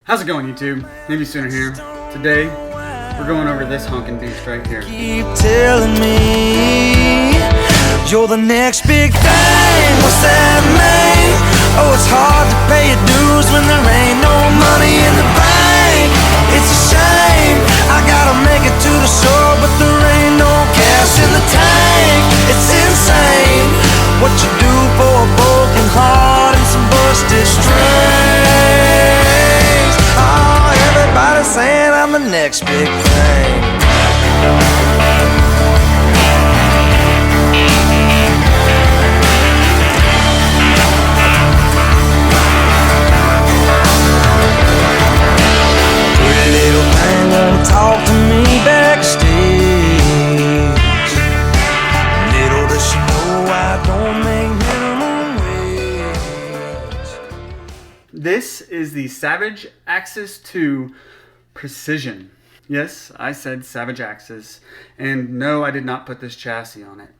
How's it going, YouTube? Navysooner here. Today, we're going over this honkin' beast right here. Keep telling me you're the next big thing. What's that mean? Oh, it's hard to pay your dues when there ain't no money in the bank. It's a shame I gotta make it to the shore, but there ain't no cash in the tank. It's insane what you do for a broken heart and some busted strings. Oh, everybody's saying I'm the next big thing. Pretty little thing won't talk to me backstage. Little does she know I don't make minimum wage. This is the Savage Axis 2 Precision. Yes, I said Savage Axis, and no, I did not put this chassis on it.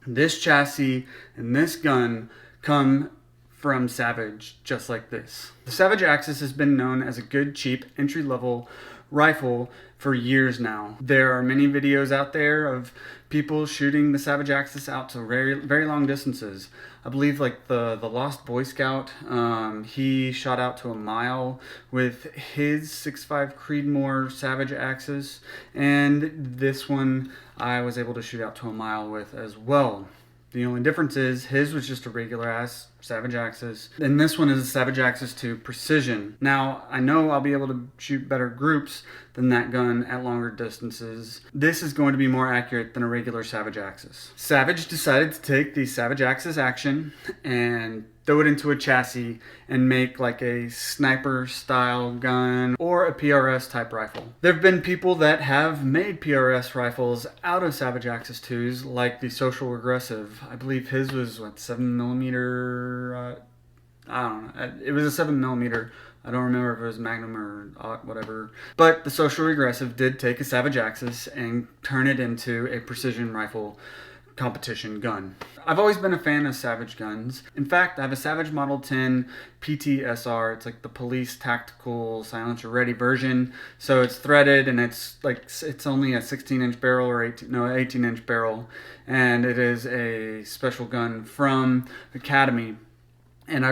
This chassis and this gun come from Savage, just like this. The Savage Axis has been known as a good, cheap, entry-level rifle for years now. There are many videos out there of people shooting the Savage Axis out to very, very long distances. I believe like the Lost Boy Scout, he shot out to a mile with his 6.5 Creedmoor Savage Axis, and this one I was able to shoot out to a mile with as well. The only difference is his was just a regular ass Savage Axis, and this one is a Savage Axis 2 Precision. Now, I know I'll be able to shoot better groups than that gun at longer distances. This is going to be more accurate than a regular Savage Axis. Savage decided to take the Savage Axis action and throw it into a chassis and make like a sniper style gun or a PRS type rifle. There have been people that have made PRS rifles out of Savage Axis 2s, like the Social Aggressive. I believe his was what, 7mm. I don't know. It was a 7mm. I don't remember if it was Magnum or whatever. But the Social Aggressive did take a Savage Axis and turn it into a precision rifle competition gun. I've always been a fan of Savage guns. In fact, I have a Savage Model 10 PTSR. It's like the police tactical silencer ready version. So it's threaded and it's only a 16-inch barrel or 18-inch barrel, and it is a special gun from Academy. And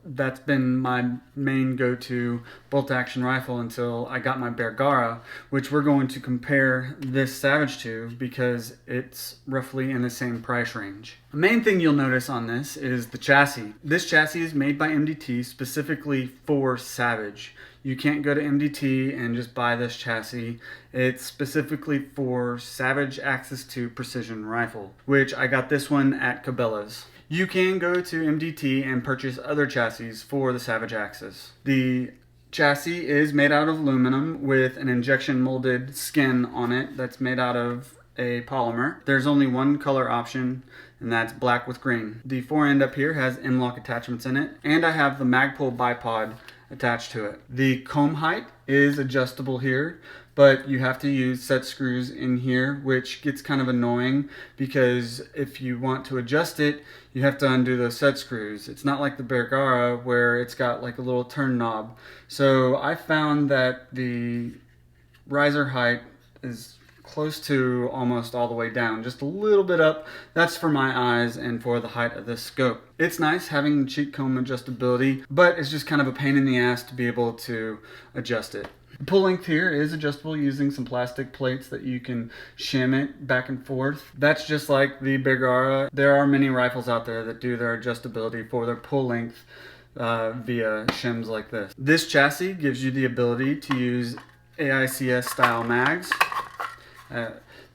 that's been my main go-to bolt-action rifle until I got my Bergara, which we're going to compare this Savage to because it's roughly in the same price range. The main thing you'll notice on this is the chassis. This chassis is made by MDT specifically for Savage. You can't go to MDT and just buy this chassis. It's specifically for Savage Axis 2 Precision Rifle, which I got this one at Cabela's. You can go to MDT and purchase other chassis for the Savage Axis. The chassis is made out of aluminum with an injection molded skin on it that's made out of a polymer. There's only one color option, and that's black with green. The fore end up here has M-LOK attachments in it, and I have the Magpul bipod attached to it. The comb height is adjustable here, but you have to use set screws in here, which gets kind of annoying because if you want to adjust it, you have to undo those set screws. It's not like the Bergara where it's got like a little turn knob. So I found that the riser height is close to almost all the way down, just a little bit up. That's for my eyes and for the height of this scope. It's nice having the cheek comb adjustability, but it's just kind of a pain in the ass to be able to adjust it. The pull length here is adjustable using some plastic plates that you can shim it back and forth. That's just like the Bergara. There are many rifles out there that do their adjustability for their pull length via shims like this. This chassis gives you the ability to use AICS style mags.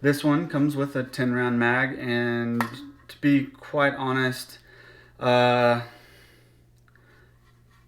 This one comes with a 10 round mag, and to be quite honest, it's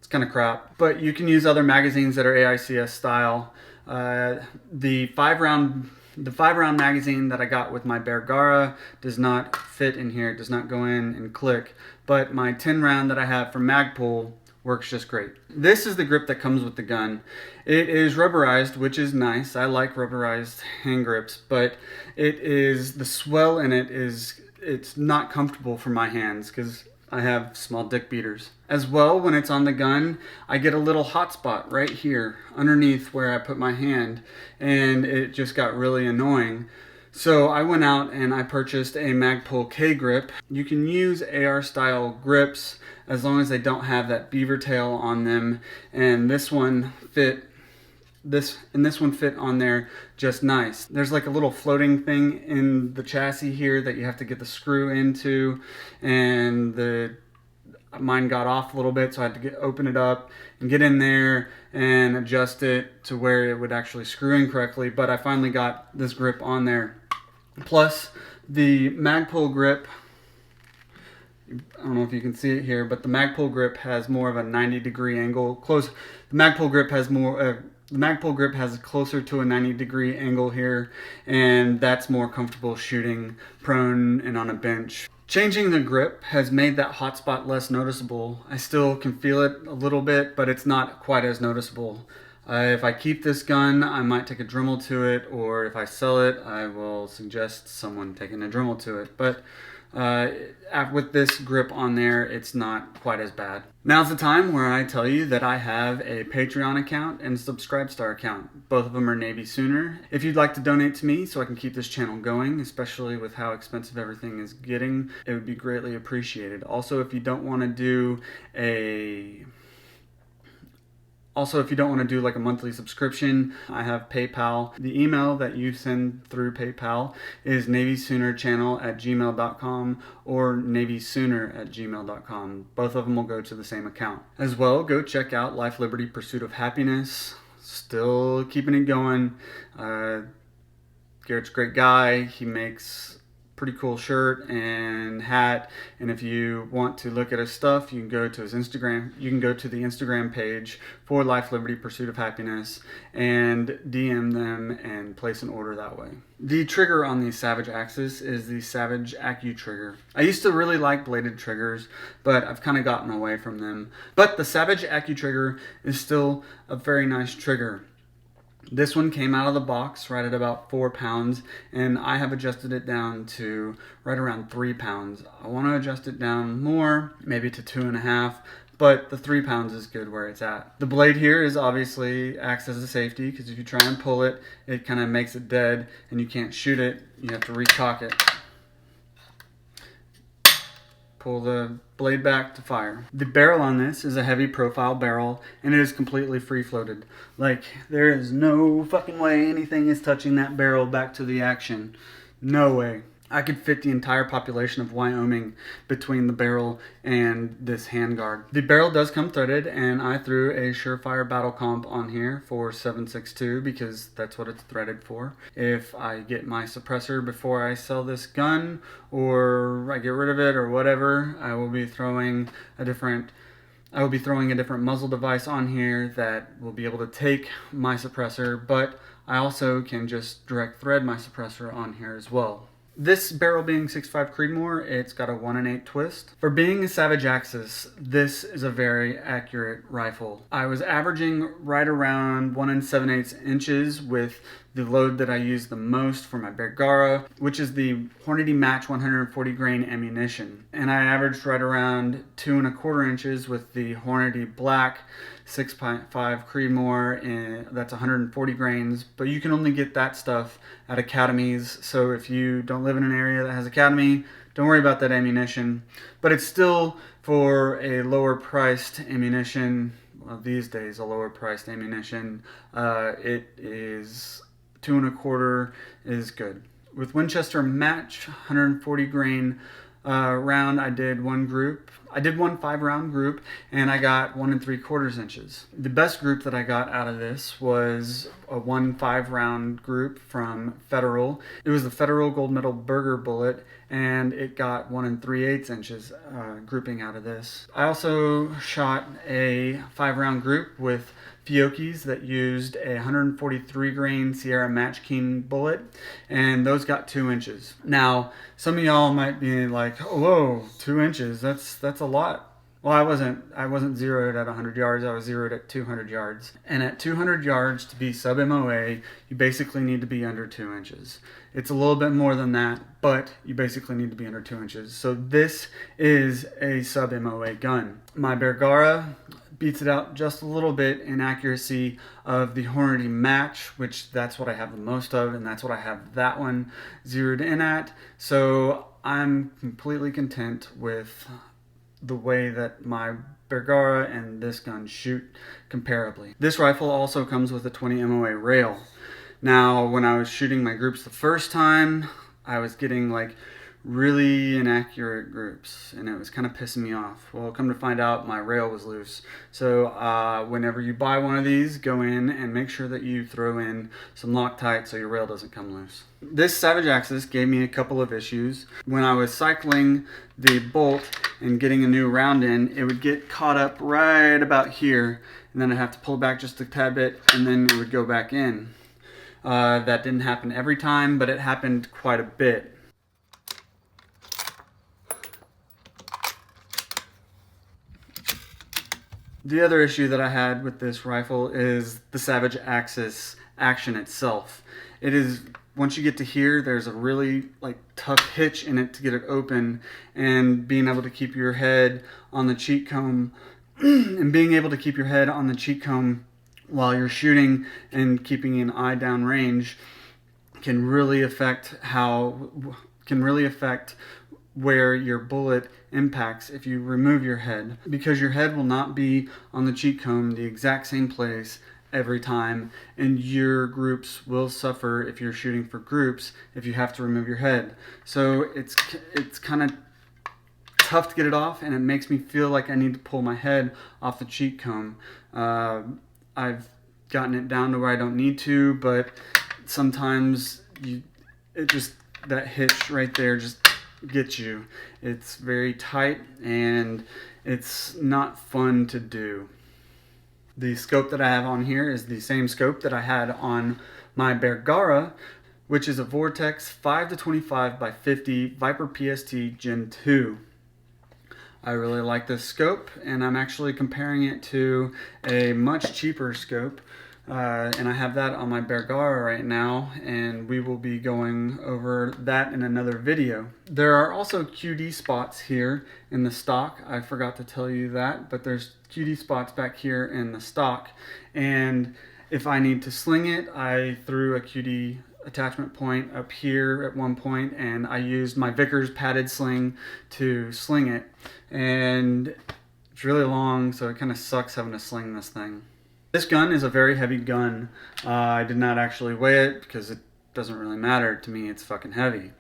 kind of crap, but you can use other magazines that are AICS style. The 5-round magazine that I got with my Bergara does not fit in here. It does not go in and click, but my 10 round that I have from Magpul works just great. This is the grip that comes with the gun. It is rubberized, which is nice. I like rubberized hand grips, but the swell in it it's not comfortable for my hands because I have small dick beaters. As well, when it's on the gun, I get a little hot spot right here underneath where I put my hand, and it just got really annoying. So I went out and I purchased a Magpul K grip. You can use AR style grips as long as they don't have that beaver tail on them, and this one fit on there just nice. There's like a little floating thing in the chassis here that you have to get the screw into, and mine got off a little bit, so I had to open it up and get in there and adjust it to where it would actually screw in correctly. But I finally got this grip on there. Plus the Magpul grip, I don't know if you can see it here, but the Magpul grip has more of a 90-degree angle. The Magpul grip has the Magpul grip has closer to a 90-degree angle here, and that's more comfortable shooting prone and on a bench. Changing the grip has made that hot spot less noticeable. I still can feel it a little bit, but it's not quite as noticeable. If I keep this gun, I might take a Dremel to it, or if I sell it, I will suggest someone taking a Dremel to it. But with this grip on there, it's not quite as bad. Now's the time where I tell you that I have a Patreon account and a Subscribestar account. Both of them are Navysooner. If you'd like to donate to me so I can keep this channel going, especially with how expensive everything is getting, it would be greatly appreciated. Also, if you don't want to do like a monthly subscription, I have PayPal. The email that you send through PayPal is navysoonerchannel@gmail.com or navysooner@gmail.com. Both of them will go to the same account. As well, go check out Life, Liberty, Pursuit of Happiness. Still keeping it going. Garrett's a great guy. He makes pretty cool shirt and hat, and if you want to look at his stuff, you can go to his Instagram. You can go to the Instagram page for Life, Liberty, Pursuit of Happiness and DM them and place an order that way. The trigger on the Savage Axis is the Savage Accu trigger. I used to really like bladed triggers, but I've kind of gotten away from them. But the Savage Accu trigger is still a very nice trigger. This one came out of the box right at about 4 pounds, and I have adjusted it down to right around 3 pounds. I want to adjust it down more, maybe to 2.5, but the 3 pounds is good where it's at. The blade here is obviously acts as a safety, because if you try and pull it, it kind of makes it dead and you can't shoot it. You have to recock it. Pull the blade back to fire. The barrel on this is a heavy profile barrel, and it is completely free floated. Like, there is no fucking way anything is touching that barrel back to the action. No way. I could fit the entire population of Wyoming between the barrel and this handguard. The barrel does come threaded, and I threw a Surefire Battle Comp on here for 7.62 because that's what it's threaded for. If I get my suppressor before I sell this gun, or I get rid of it or whatever, I will be throwing a different muzzle device on here that will be able to take my suppressor, but I also can just direct thread my suppressor on here as well. This barrel being 6.5 Creedmoor, it's got a 1 1/8 twist. For being a Savage Axis, this is a very accurate rifle. I was averaging right around 1 7/8 inches with the load that I use the most for my Bergara, which is the Hornady Match 140 grain ammunition. And I averaged right around 2 1/4 inches with the Hornady Black 6.5 Creedmoor, and that's 140 grains, but you can only get that stuff at academies. So if you don't live in an area that has academy, don't worry about that ammunition. But it's still, for a lower priced ammunition, well, these days a lower priced ammunition, it is 2 1/4 is good. With Winchester Match 140 grain round, I did one 5-round group, and I got 1 3/4 inches. The best group that I got out of this was a 1 5-round group from Federal. It was the Federal Gold Medal Bergara bullet, and it got 1 3/8 inches grouping out of this. I also shot a 5-round group with Fiocchi's that used a 143 grain Sierra Match King bullet, and those got 2 inches. Now, some of y'all might be like, oh, whoa, 2 inches, that's a lot. Well, I wasn't zeroed at 100 yards. I was zeroed at 200 yards. And at 200 yards to be sub MOA, you basically need to be under 2 inches. It's a little bit more than that, but you basically need to be under 2 inches. So this is a sub MOA gun. My Bergara beats it out just a little bit in accuracy of the Hornady Match, which that's what I have the most of, and that's what I have that one zeroed in at. So I'm completely content with the way that my Bergara and this gun shoot comparably. This rifle also comes with a 20 MOA rail. Now, when I was shooting my groups the first time, I was getting like really inaccurate groups, and it was kind of pissing me off. Well, come to find out, my rail was loose. So whenever you buy one of these, go in and make sure that you throw in some Loctite so your rail doesn't come loose. This Savage Axis gave me a couple of issues. When I was cycling the bolt and getting a new round in, it would get caught up right about here, and then I'd have to pull back just a tad bit, and then it would go back in. That didn't happen every time, but it happened quite a bit. The other issue that I had with this rifle is the Savage Axis action itself. It is, once you get to here, there's a really like tough hitch in it to get it open, and being able to keep your head on the cheek comb and being able to keep your head on the cheek comb while you're shooting and keeping an eye down range can really affect where your bullet impacts if you remove your head, because your head will not be on the cheek comb the exact same place every time, and your groups will suffer if you're shooting for groups if you have to remove your head. So it's kind of tough to get it off, and it makes me feel like I need to pull my head off the cheek comb. I've gotten it down to where I don't need to, but sometimes that hitch right there just gets you. It's very tight and it's not fun to do. The scope that I have on here is the same scope that I had on my Bergara, which is a Vortex 5-25 by 50 Viper PST Gen 2. I really like this scope, and I'm actually comparing it to a much cheaper scope, and I have that on my Bergara right now, and we will be going over that in another video. There are also QD spots here in the stock. I forgot to tell you that, but there's QD spots back here in the stock, and if I need to sling it, I threw a QD attachment point up here at one point, and I used my Vickers padded sling to sling it, and it's really long, so it kind of sucks having to sling this thing. This gun is a very heavy gun. I did not actually weigh it because it doesn't really matter to me. It's fucking heavy.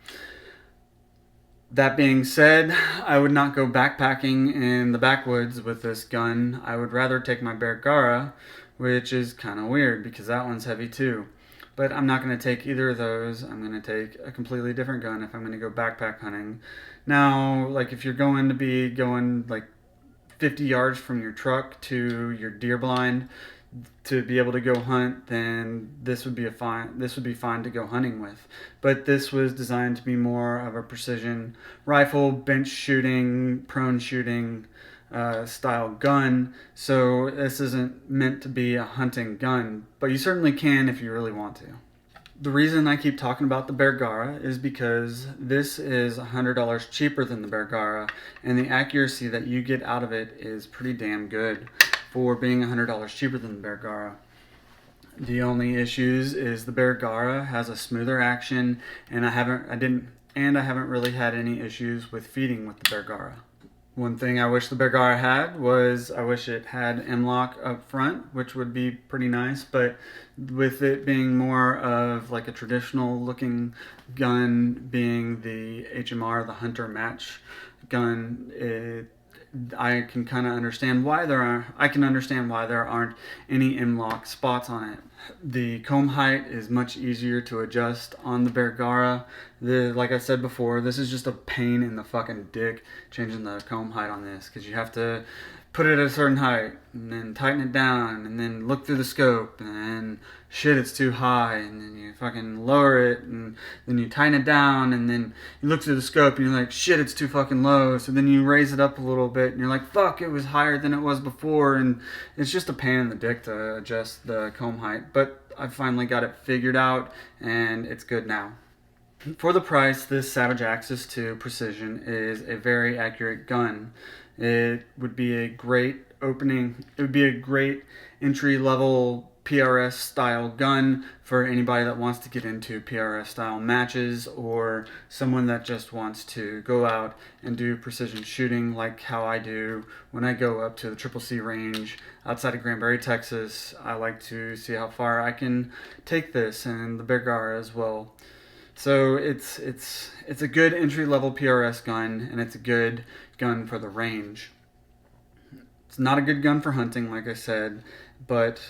That being said, I would not go backpacking in the backwoods with this gun. I would rather take my Bergara, which is kind of weird because that one's heavy too. But I'm not going to take either of those. I'm going to take a completely different gun if I'm going to go backpack hunting. Now, like if you're going like 50 yards from your truck to your deer blind to be able to go hunt, then this would be fine to go hunting with. But this was designed to be more of a precision rifle, bench shooting, prone shooting style gun. So this isn't meant to be a hunting gun, but you certainly can if you really want to. The reason I keep talking about the Bergara is because this is $100 cheaper than the Bergara, and the accuracy that you get out of it is pretty damn good for being $100 cheaper than the Bergara. The only issues is the Bergara has a smoother action, and I haven't really had any issues with feeding with the Bergara. One thing I wish the Bergara had was I wish it had M-LOK up front, which would be pretty nice, but with it being more of like a traditional looking gun, being the HMR, the Hunter Match gun, I can kind of understand why there aren't any M-LOK spots on it. The comb height is much easier to adjust on the Bergara. Like I said before, this is just a pain in the fucking dick changing the comb height on this, because you have to put it at a certain height, and then tighten it down, and then look through the scope, and then shit, it's too high, and then you fucking lower it, and then you tighten it down, and then you look through the scope, and you're like, shit, it's too fucking low, so then you raise it up a little bit, and you're like, fuck, it was higher than it was before, and it's just a pain in the dick to adjust the comb height, but I finally got it figured out, and it's good now. For the price, this Savage Axis 2 Precision is a very accurate gun. It would be a great entry-level PRS style gun for anybody that wants to get into PRS style matches, or someone that just wants to go out and do precision shooting like how I do when I go up to the CCC range outside of Granbury, Texas. I like to see how far I can take this, and the Bergara as well. So it's a good entry-level PRS gun, and it's a good gun for the range. It's not a good gun for hunting, like I said, but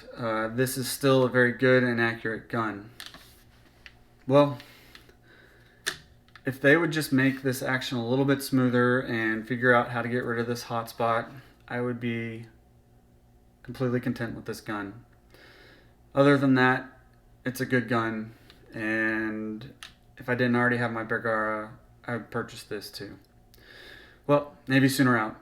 this is still a very good and accurate gun. Well, if they would just make this action a little bit smoother and figure out how to get rid of this hotspot, I would be completely content with this gun. Other than that, it's a good gun, and if I didn't already have my Bergara, I would purchase this too. Well, Navysooner out.